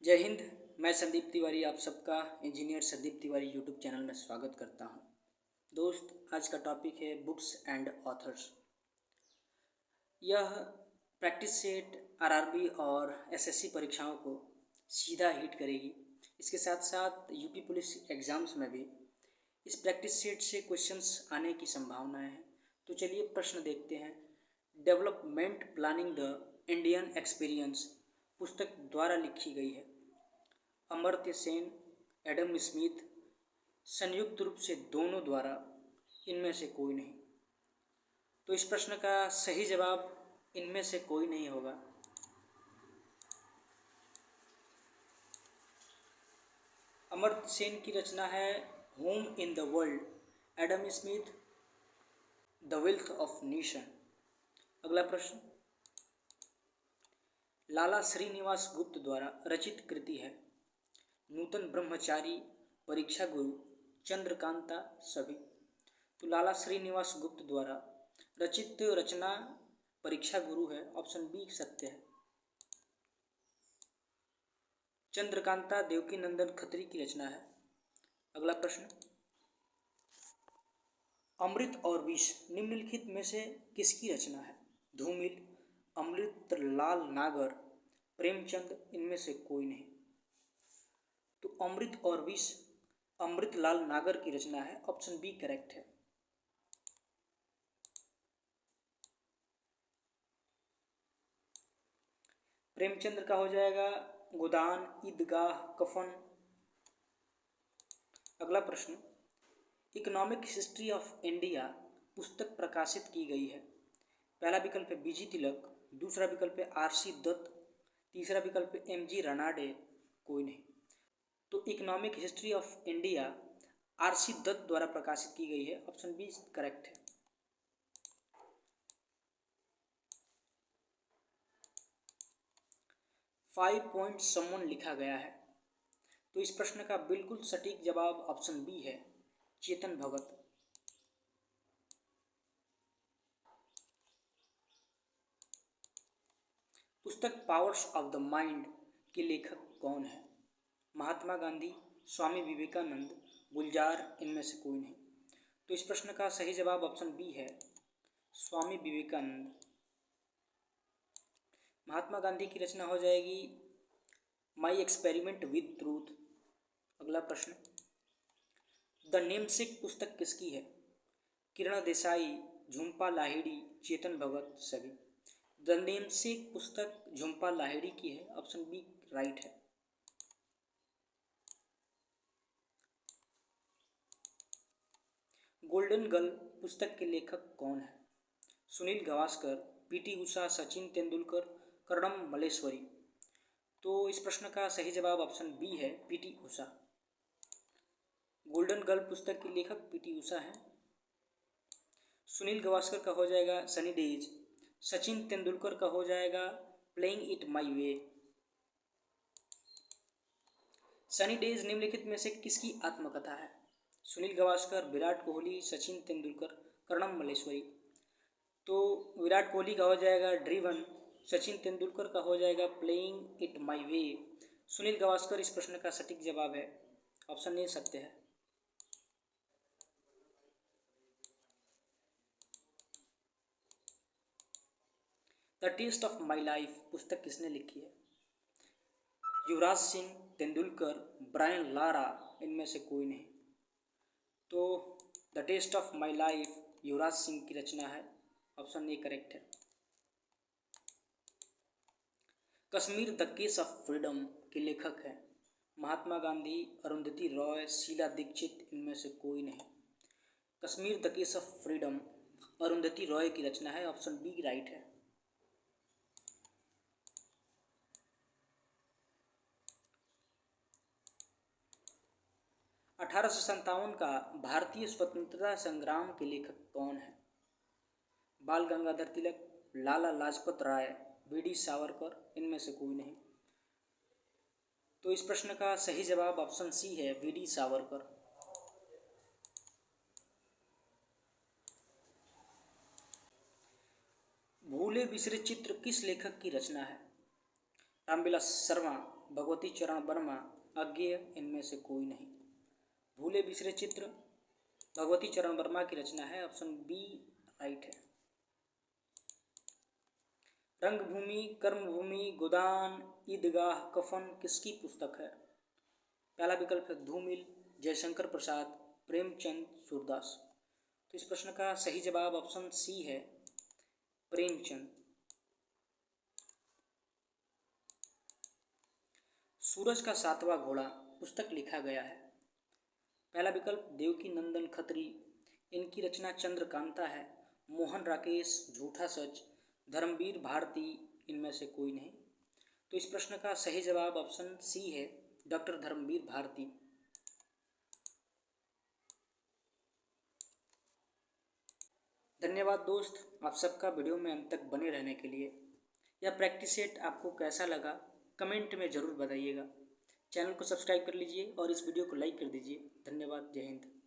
जय हिंद। मैं संदीप तिवारी आप सबका engineer Sandeep Tiwari YouTube channel में स्वागत करता हूं। दोस्त, आज का टॉपिक है बुक्स एंड ऑथर्स। यह प्रैक्टिस सेट, आरआरबी और एसएससी परीक्षाओं को सीधा हिट करेगी। इसके साथ साथ यूपी पुलिस एग्ज़ाम्स में भी इस प्रैक्टिस सेट से क्वेश्चंस आने की संभावनाएं हैं। तो चलिए प्रश्न देखते हैं। Development planning the Indian experience पुस्तक द्वारा लिखी गई है। अमर्त्य सेन, एडम स्मिथ, संयुक्त रूप से दोनों द्वारा, इनमें से कोई नहीं। तो इस प्रश्न का सही जवाब इनमें से कोई नहीं होगा। अमर्त्य सेन की रचना है home in the world, Adam Smith the wealth of nation. अगला प्रश्न, लाला श्रीनिवास गुप्त द्वारा रचित कृति है नूतन ब्रह्मचारी, परीक्षा गुरु, चंद्रकांता सभी। तो लाला श्रीनिवास गुप्त द्वारा रचित रचना परीक्षा गुरु है, ऑप्शन बी सत्य है। चंद्रकांता देवकी नंदन खत्री की रचना है। अगला प्रश्न, अमृत और विष निम्नलिखित में से किसकी रचना है? धूमिल, अमृतलाल नागर, प्रेमचंद, इनमें से कोई नहीं। तो अमृत और विष अमृतलाल नागर की रचना है, ऑप्शन बी करेक्ट है। प्रेमचंद्र का हो जाएगा गोदान, ईदगाह, कफन। अगला प्रश्न, इकोनॉमिक हिस्ट्री ऑफ इंडिया पुस्तक प्रकाशित की गई है। पहला विकल्प है बीजी तिलक, दूसरा विकल्प है आरसी दत्त, तीसरा विकल्प है एमजी रनाडे, कोई नहीं। तो economic history of India RC Dutt द्वारा प्रकाशित की गई है, ऑप्शन बी करेक्ट है। फाइव पॉइंट समवन लिखा गया है। तो इस प्रश्न का बिल्कुल सटीक जवाब ऑप्शन बी है, चेतन भगत। पुस्तक पावर्स ऑफ द माइंड के लेखक कौन है? महात्मा गांधी, स्वामी विवेकानंद, गुलजार, इनमें से कोई नहीं। तो इस प्रश्न का सही जवाब ऑप्शन बी है, स्वामी विवेकानंद। महात्मा गांधी की रचना हो जाएगी माई एक्सपेरिमेंट विद ट्रूथ। अगला प्रश्न, द नेमसेक पुस्तक किसकी है? किरण देसाई, झुम्पा लाहिड़ी, चेतन भगत, सभी। द नेमसेक पुस्तक झुम्पा लाहिड़ी की है, ऑप्शन बी राइट है। गोल्डन गर्ल पुस्तक के लेखक कौन है? सुनील गावस्कर, पीटी उषा, सचिन तेंदुलकर, कर्णम मल्लेश्वरी। तो इस प्रश्न का सही जवाब ऑप्शन बी है, पीटी उषा। गोल्डन गर्ल पुस्तक के लेखक पीटी उषा हैं। सुनील गावस्कर का हो जाएगा सनी डेज, सचिन तेंदुलकर का हो जाएगा playing it my way. Sunny days निम्नलिखित में से किसकी आत्मकथा है? सुनील गावस्कर, विराट कोहली, सचिन तेंदुलकर, कर्णम मल्लेश्वरी। तो विराट कोहली का हो जाएगा ड्रीवन, सचिन तेंदुलकर का हो जाएगा प्लेइंग इट माई वे। सुनील गावस्कर इस प्रश्न का सटीक जवाब है, ऑप्शन ए सत्य है। The test of my life पुस्तक किसने लिखी है? युवराज सिंह, तेंदुलकर, ब्रायन लारा, इनमें से कोई नहीं। तो the test of my life Yuvraj Singh की रचना है, ऑप्शन ए करेक्ट है। Kashmir the case of freedom के लेखक हैं महात्मा गांधी, अरुंधति रॉय, शीला दीक्षित, इनमें से कोई नहीं। Kashmir the case of freedom Arundhati Roy की रचना है, ऑप्शन बी राइट है। (1857) का भारतीय स्वतंत्रता संग्राम के लेखक कौन है? बाल गंगाधर तिलक, लाला लाजपत राय, वीडी सावरकर, इनमें से कोई नहीं। तो इस प्रश्न का सही जवाब ऑप्शन सी है, वीडी सावरकर। भूले बिसरे चित्र किस लेखक की रचना है? रामविलास शर्मा, भगवती चरण वर्मा, अज्ञेय इनमें से कोई नहीं। भूले बिसरे चित्र भगवती चरण वर्मा की रचना है, ऑप्शन बी राइट है। रंगभूमि, कर्मभूमि, गोदान, ईदगाह, कफन किसकी पुस्तक है? पहला विकल्प है धूमिल, जयशंकर प्रसाद, प्रेमचंद, सूरदास। तो इस प्रश्न का सही जवाब ऑप्शन सी है, प्रेमचंद। सूरज का सातवां घोड़ा पुस्तक लिखा गया है। पहला विकल्प देवकी नंदन खत्री, इनकी रचना चंद्रकांता है। मोहन राकेश, झूठा सच, धर्मवीर भारती, इनमें से कोई नहीं। तो इस प्रश्न का सही जवाब ऑप्शन सी है, डॉक्टर धर्मवीर भारती। धन्यवाद दोस्त, आप सबका वीडियो में अंत तक बने रहने के लिए। यह प्रैक्टिस सेट आपको कैसा लगा कमेंट में ज़रूर बताइएगा। चैनल को सब्सक्राइब कर लीजिए और इस वीडियो को लाइक कर दीजिए। धन्यवाद, जय हिंद।